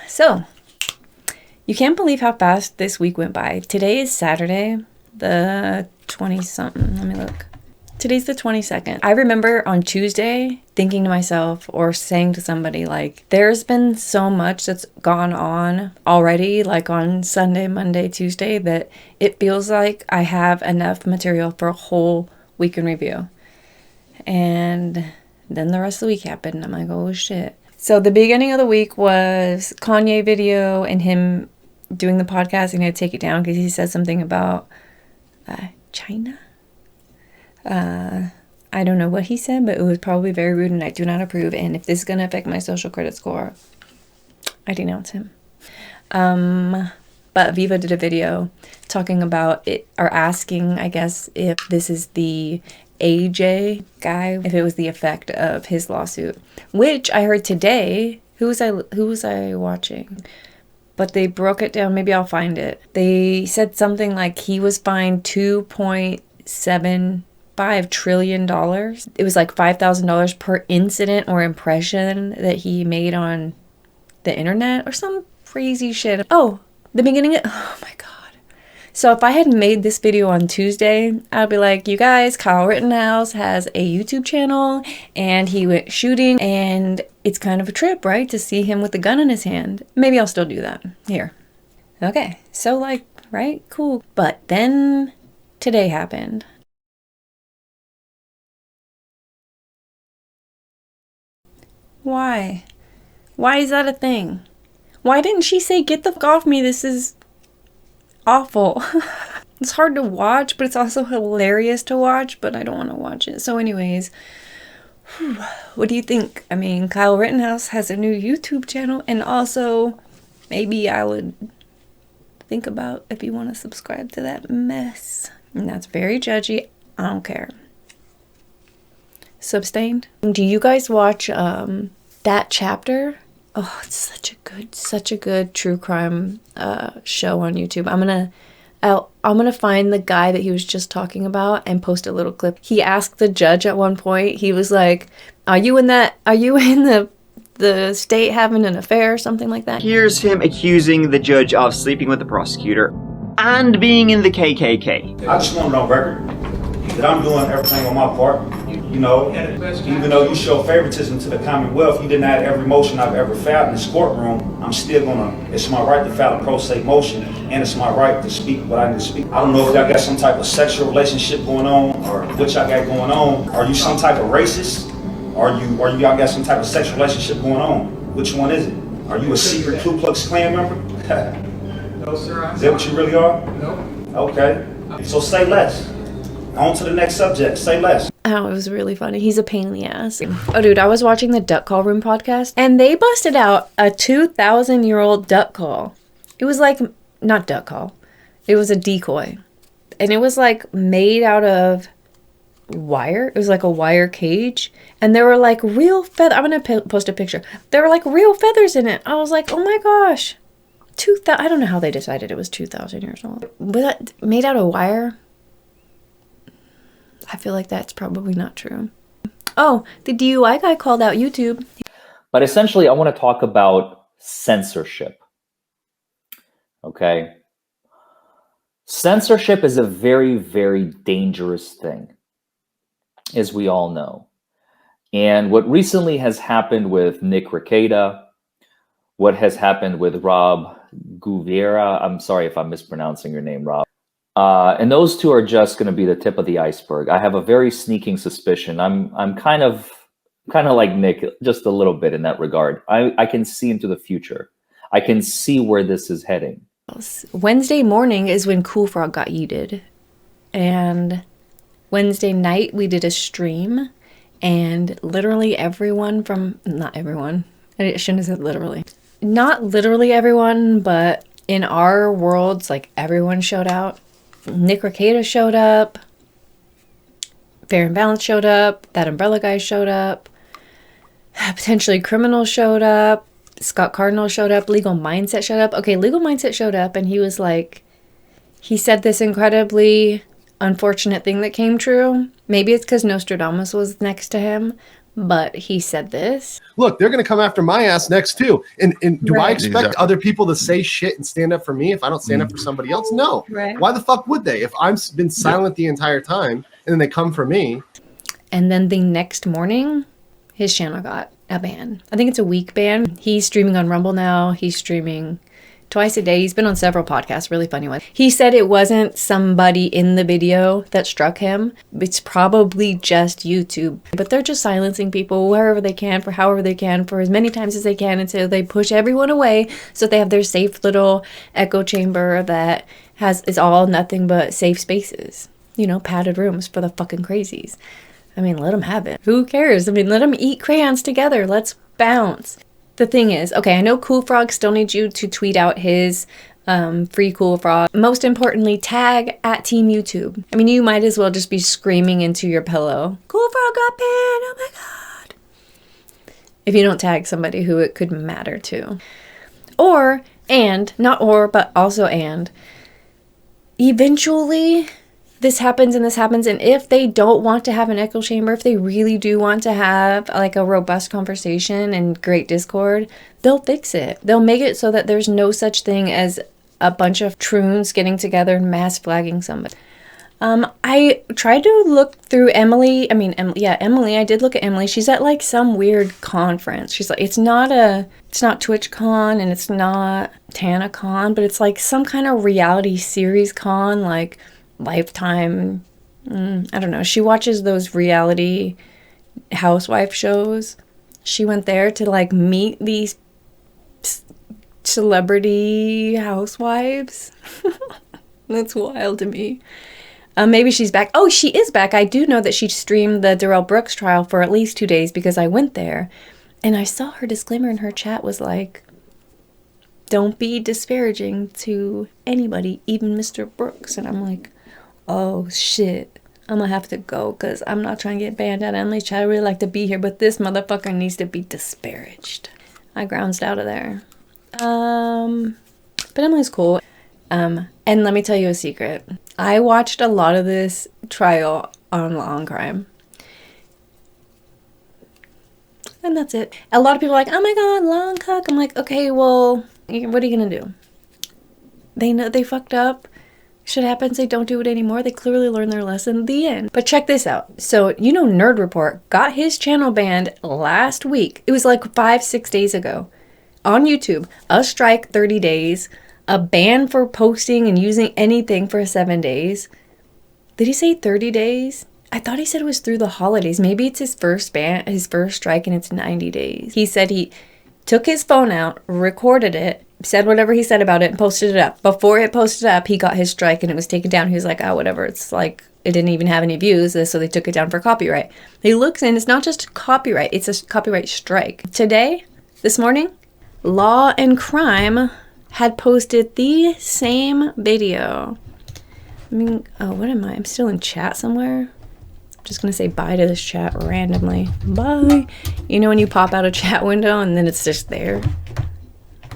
So, you can't believe how fast this week went by. Today is Saturday, the 20-something. Let me look. Today's the 22nd. I remember on Tuesday thinking to myself or saying to somebody, like, there's been so much that's gone on already, like on Sunday, Monday, Tuesday, that it feels like I have enough material for a whole week in review. And then the rest of the week happened, and I'm like, oh shit. So the beginning of the week was Kanye video and him doing the podcast, and I had to take it down because he said something about China. I don't know what he said, but it was probably very rude, and I do not approve. And if this is going to affect my social credit score, I denounce him. But Viva did a video talking about it, or asking, I guess, if this is the AJ guy, if it was the effect of his lawsuit, which I heard today. Who was I watching? But they broke it down. Maybe I'll find it. They said something like he was fined $2.75 trillion. It was like $5,000 per incident or impression that he made on the internet or some crazy shit. Oh, the beginning of, oh my God. So if I had made this video on Tuesday, I'd be like, you guys, Kyle Rittenhouse has a YouTube channel and he went shooting, and it's kind of a trip, right? To see him with a gun in his hand. Maybe I'll still do that here. Okay. So like, right? Cool. But then today happened. Why? Why is that a thing? Why didn't she say, get the fuck off me? This is awful. It's hard to watch, but it's also hilarious to watch, but I don't want to watch it. So anyways, what do you think? I mean, Kyle Rittenhouse has a new YouTube channel, and also maybe I would think about if you want to subscribe to that mess. And that's very judgy. I don't care. Substained. Do you guys watch That Chapter? Oh, it's such a good true crime show on YouTube. I'm gonna find the guy that he was just talking about and post a little clip. He asked the judge at one point. He was like, "Are you in the state having an affair or something like that?" Here's him accusing the judge of sleeping with the prosecutor and being in the KKK. I just want it on record that I'm doing everything on my part. You know, even though you show favoritism to the Commonwealth, you denied every motion I've ever filed in this courtroom. I'm still it's my right to file a pro se motion, and it's my right to speak what I need to speak. I don't know if y'all got some type of sexual relationship going on, or what y'all got going on. Are you some type of racist? Or y'all got some type of sexual relationship going on? Which one is it? Are you a secret Ku Klux Klan member? No, sir. Is that what you really are? No. Okay. So say less. On to the next subject. Say less. Oh, it was really funny. He's a pain in the ass. Oh, dude, I was watching the Duck Call Room podcast, and they busted out a 2,000-year-old duck call. It was like, not duck call. It was a decoy. And it was like made out of wire. It was like a wire cage. And there were like real feathers. I'm going to post a picture. There were like real feathers in it. I was like, oh my gosh. I don't know how they decided it was 2,000 years old. Was that made out of wire? I feel like that's probably not true. Oh, the DUI guy called out YouTube. But essentially, I want to talk about censorship. Okay? Censorship is a very, very dangerous thing, as we all know. And what recently has happened with Nick Rekieta, what has happened with Rob Guvera, I'm sorry if I'm mispronouncing your name, Rob. And those two are just going to be the tip of the iceberg. I have a very sneaking suspicion. I'm kind of like Nick, just a little bit in that regard. I can see into the future. I can see where this is heading. Wednesday morning is when Cool Frog got yeeted. And Wednesday night we did a stream, and literally everyone from, not everyone, I shouldn't have said literally. Not literally everyone, but in our worlds, like everyone showed out. Nick Rekieta showed up. Fair and Balanced showed up. That Umbrella guy showed up. Potentially Criminal showed up. Scott Cardinal showed up. Legal Mindset showed up. Okay, Legal Mindset showed up, and he was like, he said this incredibly unfortunate thing that came true. Maybe it's because Nostradamus was next to him, but he said this. Look, they're going to come after my ass next too. And do I Right. expect Exactly. other people to say shit and stand up for me if I don't stand up for somebody else? No. Right. Why the fuck would they? If I've been silent the entire time and then they come for me. And then the next morning, his channel got a ban. I think it's a week ban. He's streaming on Rumble now. He's streaming twice a day. He's been on several podcasts, really funny ones. He said it wasn't somebody in the video that struck him. It's probably just YouTube. But they're just silencing people wherever they can, for however they can, for as many times as they can, until they push everyone away so they have their safe little echo chamber that is all nothing but safe spaces. You know, padded rooms for the fucking crazies. I mean, let them have it. Who cares? I mean, let them eat crayons together. Let's bounce. The thing is, okay, I know Cool Frog still needs you to tweet out his free Cool Frog. Most importantly, tag at Team YouTube. I mean, you might as well just be screaming into your pillow, Cool Frog got banned, oh my god. If you don't tag somebody who it could matter to. Or, and, not or, but also and, eventually this happens, and if they don't want to have an echo chamber, if they really do want to have like a robust conversation and great discord, they'll fix it. They'll make it so that there's no such thing as a bunch of troons getting together and mass flagging somebody. I tried to look through Emily. I did look at Emily. She's at like some weird conference. She's like, it's not TwitchCon and it's not TanaCon, but it's like some kind of reality series con, like Lifetime. I don't know. She watches those reality housewife shows. She went there to like meet these celebrity housewives. That's wild to me. Maybe she's back. Oh, she is back. I do know that she streamed the Darrell Brooks trial for at least 2 days because I went there and I saw her disclaimer in her chat was like, don't be disparaging to anybody, even Mr. Brooks. And I'm like, oh shit, I'm gonna have to go because I'm not trying to get banned out of Emily's chat. I really like to be here, but this motherfucker needs to be disparaged. I groundsed out of there. But Emily's cool. And let me tell you a secret. I watched a lot of this trial on Law and Crime. And that's it. A lot of people are like, oh my god, Law and Cuck. I'm like, okay, well, what are you gonna do? They know they fucked up. Shit happens, they don't do it anymore. They clearly learned their lesson. The end. But check this out. So, you know, Nerd Report got his channel banned last week. It was like 5-6 days ago. On YouTube, a strike 30 days, a ban for posting and using anything for 7 days. Did he say 30 days? I thought he said it was through the holidays. Maybe it's his first ban, his first strike, and it's 90 days. He said he took his phone out, recorded it, said whatever he said about it, and posted it up. Before it posted up, he got his strike and it was taken down. He was like, oh, whatever. It's like, it didn't even have any views, so they took it down for copyright. He looks and it's not just copyright, it's a copyright strike. Today, this morning, Law and Crime had posted the same video. I mean, oh, what am I? I'm still in chat somewhere. I'm just going to say bye to this chat randomly. Bye. You know when you pop out a chat window and then it's just there?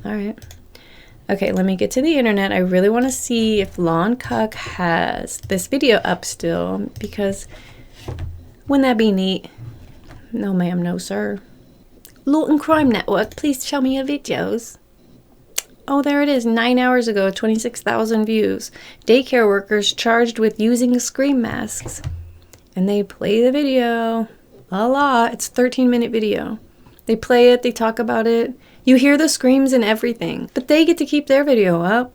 All right. Okay, let me get to the internet. I really want to see if Law and Cuck has this video up still because wouldn't that be neat? No, ma'am, no, sir. Law and Crime Network, please show me your videos. Oh, there it is. 9 hours ago, 26,000 views. Daycare workers charged with using scream masks. And they play the video a lot. It's a 13-minute video. They play it, they talk about it. You hear the screams and everything. But they get to keep their video up.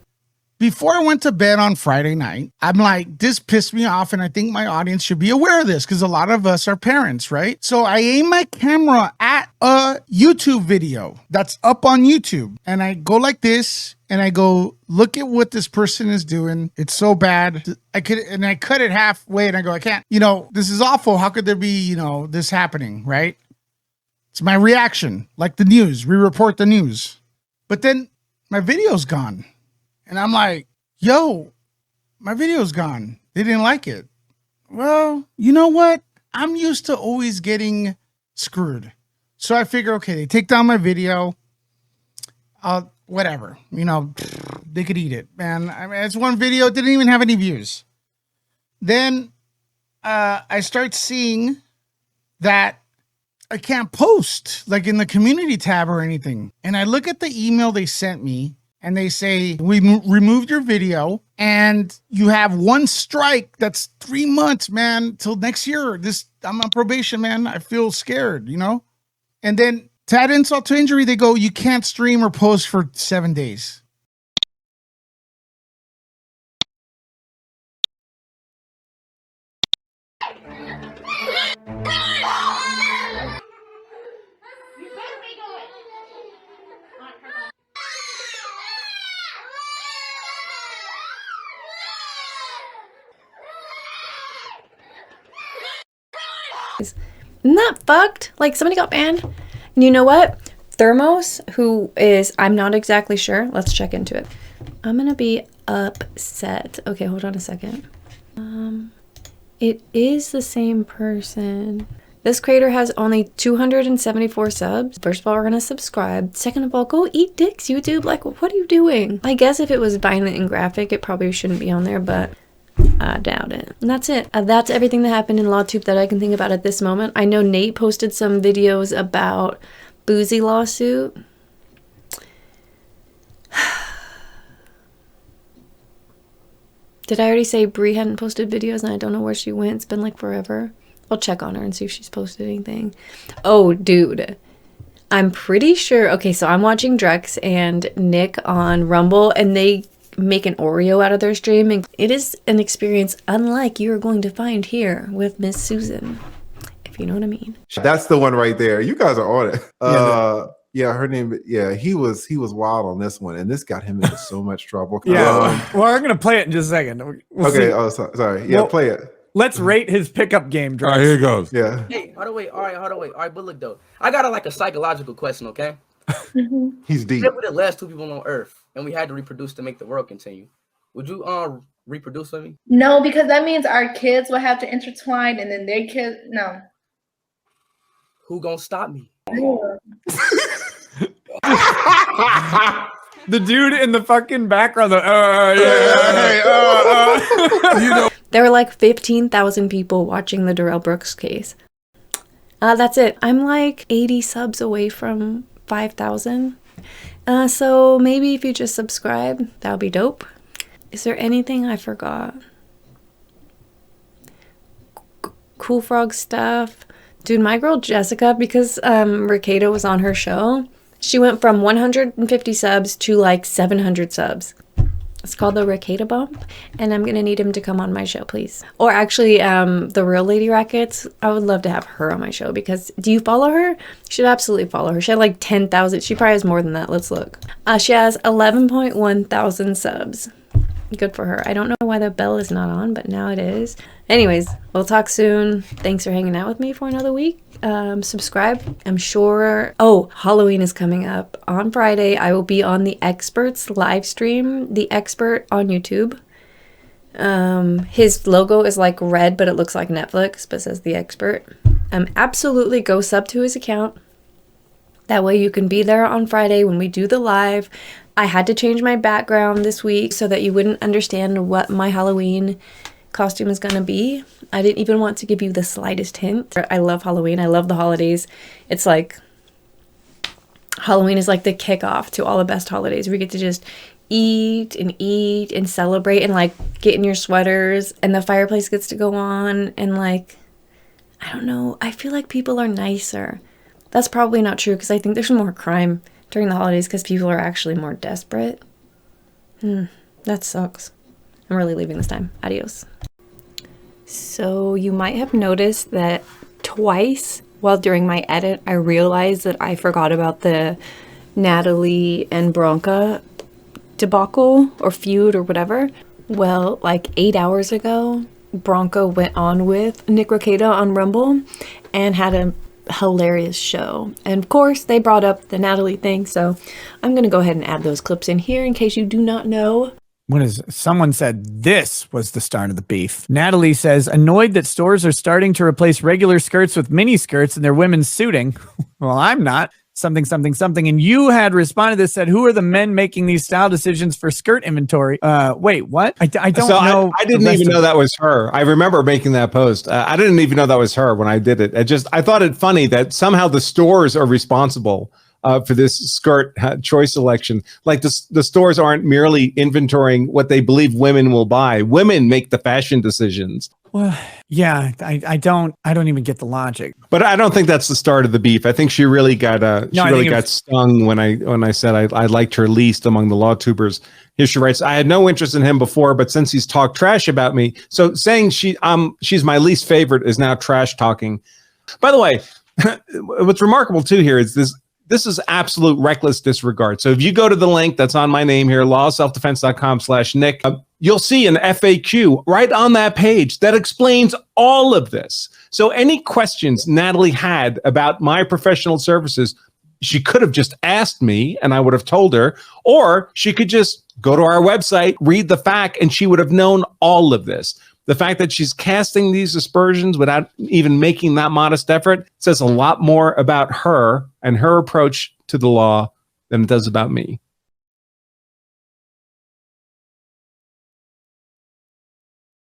Before I went to bed on Friday night, I'm like, this pissed me off, and I think my audience should be aware of this because a lot of us are parents, right? So I aim my camera at a YouTube video that's up on YouTube, and I go like this, and I go, look at what this person is doing. It's so bad. I cut it halfway, and I go, I can't, this is awful. How could there be, this happening, right? It's my reaction, like the news. We report the news. But then my video's gone. And I'm like, yo, my video's gone. They didn't like it. Well, you know what? I'm used to always getting screwed. So I figure, okay, they take down my video. Whatever. They could eat it. Man, I mean, it's one video. Didn't even have any views. Then I start seeing that I can't post like in the community tab or anything. And I look at the email they sent me and they say, we removed your video and you have one strike. That's 3 months, man, till next year. I'm on probation, man. I feel scared, you know? And then to add insult to injury, they go, you can't stream or post for 7 days. Isn't that fucked? Like, somebody got banned. And you know what? Thermos, who is, I'm not exactly sure. Let's check into it. I'm gonna be upset. Okay, hold on a second. It is the same person. This creator has only 274 subs. First of all, we're gonna subscribe. Second of all, go eat dicks, YouTube. Like, what are you doing? I guess if it was violent and graphic, it probably shouldn't be on there, but I doubt it. And that's it. That's everything that happened in LawTube that I can think about at this moment. I know Nate posted some videos about Boozy lawsuit. Did I already say Bree hadn't posted videos and I don't know where she went? It's been like forever. I'll check on her and see if she's posted anything. Oh, dude. I'm pretty sure. Okay, so I'm watching Drex and Nick on Rumble and they make an Oreo out of their stream. And it is an experience unlike you're going to find here with Miss Susan, if you know what I mean. That's the one right there. You guys are on it. Yeah, her name. Yeah, he was wild on this one, and this got him into so much trouble. Yeah, well, we're gonna play it in just a second. We'll okay. see. Oh, sorry. Yeah, play it. Let's rate his pickup game. All right, here it goes. Yeah. Hey, hold on, wait. All right, but look though, I got a psychological question, okay? He's deep. If we're the last two people on Earth, and we had to reproduce to make the world continue, would you reproduce with me? No, because that means our kids will have to intertwine, and then their kids. No. Who gonna stop me? The dude in the fucking background. You know, there were like 15,000 people watching the Darrell Brooks case. That's it. I'm like 80 subs away from 5,000. So maybe if you just subscribe, that would be dope. Is there anything I forgot? Cool Frog stuff. Dude, my girl Jessica, because Ricada was on her show, she went from 150 subs to like 700 subs. It's called the Ricada Bump, and I'm gonna need him to come on my show, please. Or actually, the real Lady Rackets, I would love to have her on my show, because do you follow her? You should absolutely follow her. She had like 10,000. She probably has more than that. Let's look. She has 11.1 thousand subs. Good for her. I don't know why the bell is not on, but now it is. Anyways, we'll talk soon. Thanks for hanging out with me for another week. Subscribe. I'm sure. Oh, Halloween is coming up. On Friday, I will be on the Experts live stream. The Expert on YouTube. His logo is like red, but it looks like Netflix, but says The Expert. Absolutely go sub to his account. That way you can be there on Friday when we do the live. I had to change my background this week so that you wouldn't understand what my Halloween costume is going to be. I didn't even want to give you the slightest hint. I love Halloween. I love the holidays. It's like Halloween is like the kickoff to all the best holidays. We get to just eat and celebrate and like get in your sweaters, and the fireplace gets to go on, and like, I don't know. I feel like people are nicer. That's probably not true, because I think there's more crime during the holidays because people are actually more desperate. That sucks. I'm really leaving this time. Adios. So you might have noticed that twice while during my edit, I realized that I forgot about the Natalie and Branca debacle or feud or whatever. Well, like 8 hours ago, Branca went on with Nick Ricada on Rumble and had a hilarious show, and of course they brought up the Natalie thing, so I'm gonna go ahead and add those clips in here in case you do not know. Someone said this was the start of the beef. Natalie says, annoyed that stores are starting to replace regular skirts with mini skirts in their women's suiting. Well, I'm not. something, something, something. And you had responded that said, who are the men making these style decisions for skirt inventory? Wait, what? I don't know. I didn't even know that was her. I remember making that post. I didn't even know that was her when I did it. I thought it funny that somehow the stores are responsible for this skirt choice selection. Like the stores aren't merely inventorying what they believe women will buy. Women make the fashion decisions. Well, yeah, I don't even get the logic. But I don't think that's the start of the beef. I think she really got got stung when I said I liked her least among the LawTubers. Here she writes, I had no interest in him before, but since he's talked trash about me, so saying she's my least favorite is now trash talking. By the way, what's remarkable too here is this is absolute reckless disregard. So if you go to the link that's on my name here, lawselfdefense.com/Nick, you'll see an FAQ right on that page that explains all of this. So any questions Natalie had about my professional services, she could have just asked me and I would have told her, or she could just go to our website, read the FAQ, and she would have known all of this. The fact that she's casting these aspersions without even making that modest effort says a lot more about her and her approach to the law than it does about me.